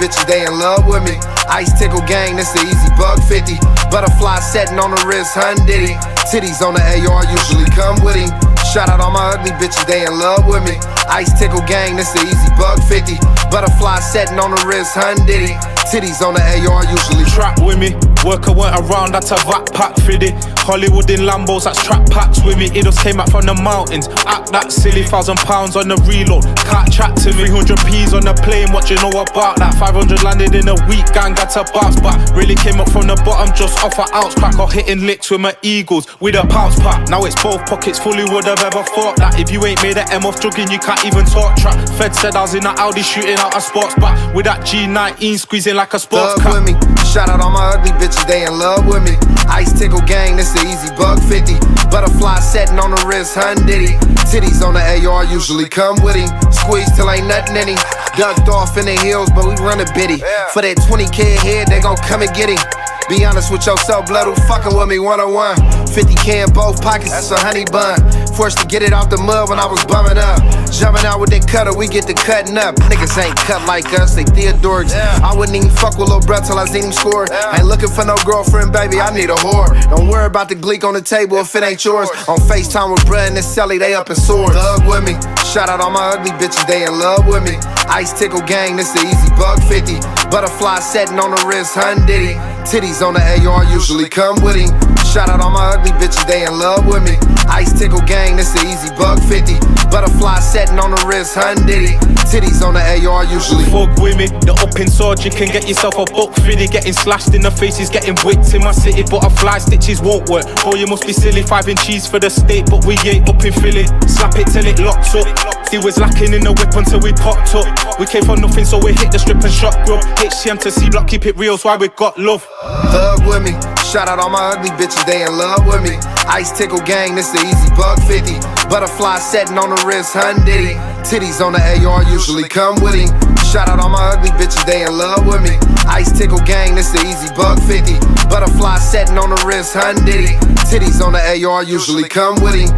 bitches, they in love with me. Ice tickle gang, this the easy buck 50. Butterfly setting on the wrist, hun diddy. Titties on the AR usually come with him. Shout out all my ugly bitches, they in love with me. Ice tickle gang, this the easy buck 50. Butterfly setting on the wrist, hun diddy. Titties on the AR usually trap with me. Worker weren't around, that's a vac pack fiddy. Hollywood in Lambos, that's trap packs with me. It just came out from the mountains. Act that silly, £1,000 on the reload. Can't chat to me. 300p's on the plane, what you know about that? 500 landed in a week, gang got to bounce back. Really came up from the bottom, just off an ounce crack. Or hitting licks with my Eagles, with a pounce pack. Now it's both pockets fully, would have ever thought that. If you ain't made an M off drugging, you can't even talk trap. Fed said I was in that Audi shooting out a sports back. With that G19 squeezing like a sports car. With me. Shout out all my ugly bitches, they in love with me. Ice tickle gang, this the easy buck 50. Butterfly setting on the wrist, hun diddy. Titties on the AR usually come with him. Squeeze till ain't nothing in him. Ducked off in the hills, but we run a bitty. For that 20K head, they gon' come and get him. Be honest with yourself, blood, who fucking with me 101. 50K in both pockets, it's a honey bun. Forced to get it out the mud when I was bumming up. Jumping out with that cutter, we get to cutting up. Niggas ain't cut like us, they Theodorics. I wouldn't even fuck with lil' bruh till I seen him score. Ain't looking for no girlfriend, baby, I need a whore. Don't worry about the gleek on the table if it ain't yours. On FaceTime with bruh and this celly, they up in swords. Thug with me, shout out all my ugly bitches, they in love with me. Ice tickle gang, this the easy buck 50. Butterfly setting on the wrist, hun diddy. Titties on the AR usually come with him. Shout out all my ugly bitches, they in love with me. Ice tickle gang, this the easy buck 50. Butterfly setting on the wrist, hun diddy. Titties on the AR usually. Fuck with me, the up in sword, you can get yourself a buck fiddy. Getting slashed in the faces, getting whipped in my city. Butterfly stitches won't work. Oh, you must be silly, 5 in cheese for the steak, but we ain't up in Philly. Slap it till it locks up. He was lacking in the whip until we popped up. We came for nothing, so we hit the strip and shot grub. HCM to C block, keep it real, so why we got love. Thug with me, shout out all my ugly bitches, they in love with me. Ice tickle gang, this the easy buck 50. Butterfly setting on the wrist, hun diddy. Titties on the AR usually come with him. Shout out all my ugly bitches, they in love with me. Ice tickle gang, this the easy buck 50. Butterfly setting on the wrist, hun diddy. Titties on the AR usually come with him.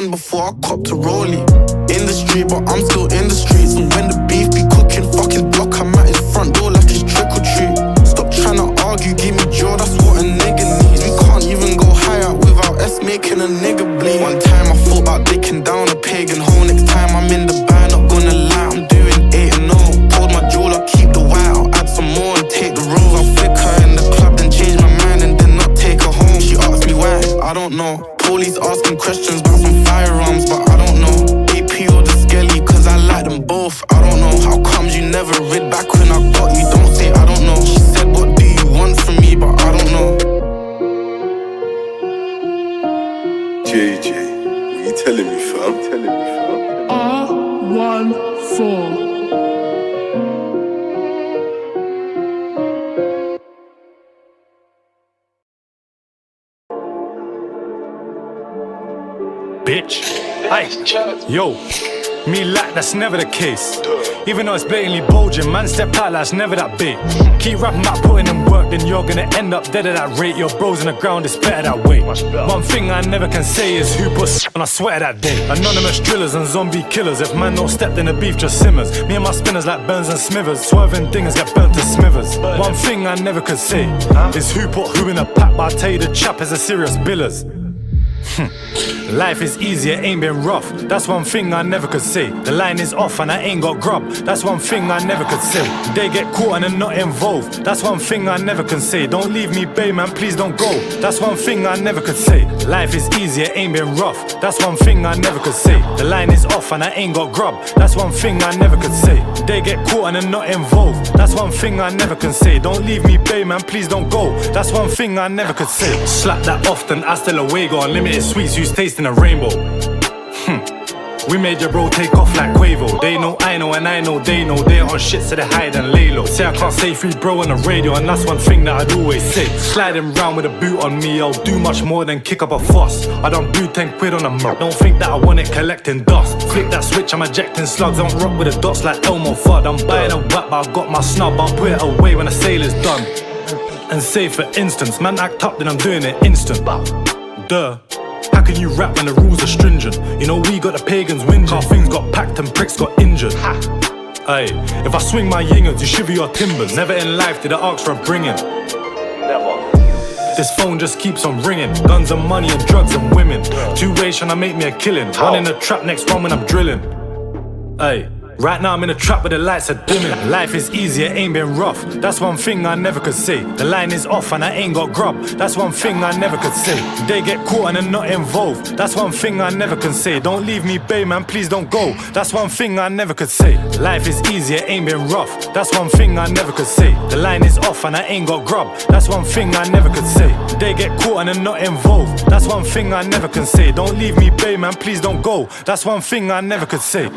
Before I copped a rollie. Industry, but I'm still in the streets. And when the beef be cooking, fuck his block, I'm at his front door like it's trick or treat. don't know. Police asking questions about some firearms, but I don't know. AP or the skelly, cause I like them both. I don't know. How comes you never read back when I got you? Don't say I don't know. She said, what do you want from me? But I don't know. JJ, what you telling me, fam? R14. Bitch. Aye. Yo, me like that's never the case. Even though it's blatantly bulging, man step out like that's never that big. Keep rapping about putting in work, then you're gonna end up dead at that rate. Your bros on the ground, it's better that way. One thing I never can say is who put on I swear that day. Anonymous drillers and zombie killers. If man don't step, then the beef just simmers. Me and my spinners like Burns and Smithers. Swerving dingers get burnt to smithers. One thing I never could say is who put who in a pack. But I tell you the chap is a serious billers. Life is easier, ain't been rough. That's one thing I never could say. The line is off and I ain't got grub. That's one thing I never could say. They get caught and they're not involved. That's one thing I never can say. Don't leave me, babe, man, please don't go. That's one thing I never could say. Life is easier, ain't been rough. That's one thing I never could say. The line is off and I ain't got grub. That's one thing I never could say. They get caught and they're not involved. That's one thing I never can say. Don't leave me, babe, man, please don't go. That's one thing I never could say. Slap that often, hasta luego. Unlimited sweets, who's tasting a rainbow. We made your bro take off like Quavo. They know, I know, and I know they know. They're on shit so they hide and lay low. Say I can't say free bro on the radio, and that's one thing that I'd always say. Sliding round with a boot on me, I'll do much more than kick up a fuss. I done blew 10 quid on a mug. Don't think that I want it collecting dust. Flick that switch, I'm ejecting slugs. I'm rock with the dots like Elmo Fudd. I'm buying a whap, but I got my snub. I'll put it away when the sale is done. And say for instance, man act up, then I'm doing it instant. Duh. How can you rap when the rules are stringent? You know we got the pagans whinging. Our things got packed and pricks got injured. Aye, if I swing my yingers, you shiver your timbers. Never in life did I ask for a bringing. Never. This phone just keeps on ringing. Guns and money and drugs and women. 2 ways trying to make me a killing. One in the trap, next one when I'm drilling. Aye. Right now I'm in a trap where the lights are dimming. Life is easier, ain't been rough. That's one thing I never could say. The line is off and I ain't got grub. That's one thing I never could say. They get caught and they're not involved. That's one thing I never can say. Don't leave me, babe, man, please don't go. That's one thing I never could say. Life is easier, ain't been rough. That's one thing I never could say. The line is off and I ain't got grub. That's one thing I never could say. They get caught and they're not involved. That's one thing I never can say. Don't leave me, babe, man, please don't go. That's one thing I never could say.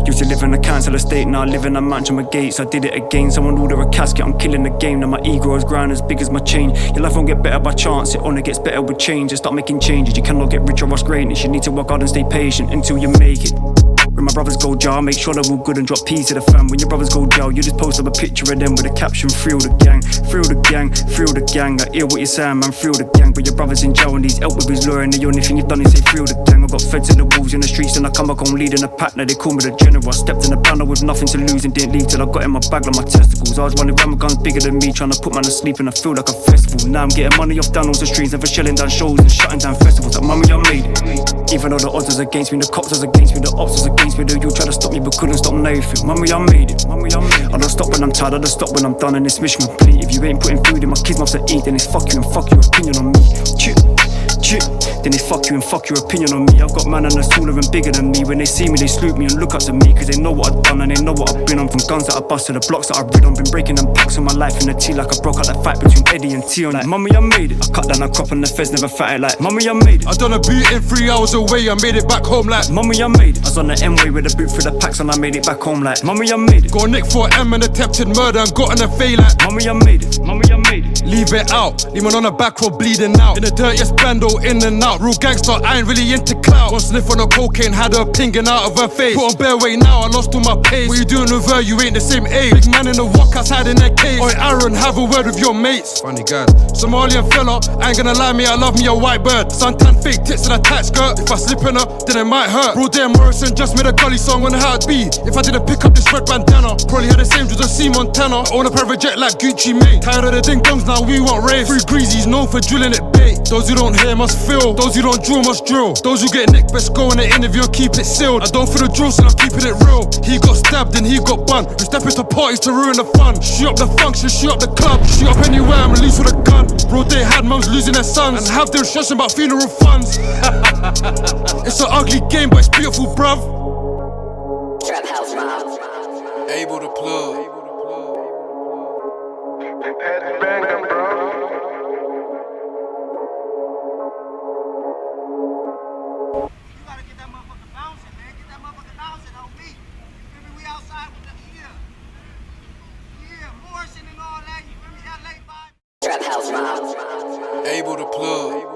Used to live in a council estate, now I live in a mansion with gates. I did it again, someone order a casket, I'm killing the game. Now my ego is ground as big as my chain. Your life won't get better by chance, it only gets better with change. Just start making changes, you cannot get rich or rush greatness. You need to work hard and stay patient until you make it. When my brothers go jail, make sure they're all good and drop peas to the fam. When your brothers go jail, you just post up a picture of them with a caption, thrill the gang, thrill the gang, thrill the gang. I hear what you're saying, man, thrill the gang. But your brother's in jail and he's help with his lawyer, and the only thing you've done is say thrill the gang. I got feds in the wolves in the streets and I come back home leading a pack. Now they call me the general. I stepped in the banner with nothing to lose and didn't leave till I got in my bag like my testicles. I was running around with guns bigger than me, trying to put man to sleep and I feel like a festival. Now I'm getting money off downloads and streams, never shelling down shows and shutting down festivals. Like mummy, I made it. Even though the odds was against me, the cops was against me, the ops was against me, the you try to stop me but couldn't stop nothing. Mummy, I made it. Mummy, I made it. I don't stop when I'm tired, I don't stop when I'm done and this mission complete. If you ain't putting food in my kids' mouths to eat, then it's fuck you and fuck your opinion on me. Chip. Then it's fuck you and fuck your opinion on me. I've got man and they're smaller and bigger than me. When they see me, they salute me and look up to me, cause they know what I've done and they know what I've been on. From guns that I bust to the blocks that I've rid on. Been breaking them packs in my life in the tea, like I broke out that fight between Eddie and T on. Like, mummy, I made it. I cut down a crop and the feds never fat it. Like, mummy, I made it. I done a boot in 3 hours away, I made it back home like, mummy, I made it. I was on the M-way with a boot through the packs and I made it back home like, mummy, I made it. Got nicked for M and attempted murder and got in a fay like, mummy, I made it. Mummy, I made it. Leave it out, leave man on the back row bleeding out. In the dirtiest bando, in and out. Real gangster, I ain't really into clout. One sniff on the cocaine, had her pinging out of her face. Put on bare weight now, I lost all my pace. What you doing with her, you ain't the same age. Big man in the walk outside in their cage. Oi Aaron, have a word with your mates. Funny guys, Somalian fella, I ain't gonna lie me, I love me a white bird. Suntan fake tits and a tight skirt. If I slip in her, then it might hurt. Bro, damn Morrison just made a gully song on how it be. If I didn't pick up this red bandana, probably had the same as a C Montana. I own a private jet like Gucci Mane. Tired of the ding dongs, now now we want race. Free greasies known for drilling it bait. Those who don't hear must feel. Those who don't drill must drill. Those who get nicked best go in the interview and keep it sealed. I don't feel the drill, so I'm keeping it real. He got stabbed and he got bun. We step into parties to ruin the fun. Shoot up the function, shoot up the club. Shoot up anywhere, I'm released with a gun. Bro, they had mums losing their sons and have them stressing about funeral funds. It's an ugly game, but it's beautiful, bruv. Trap house mob. Able to plug. Trap house mob. Able to plug.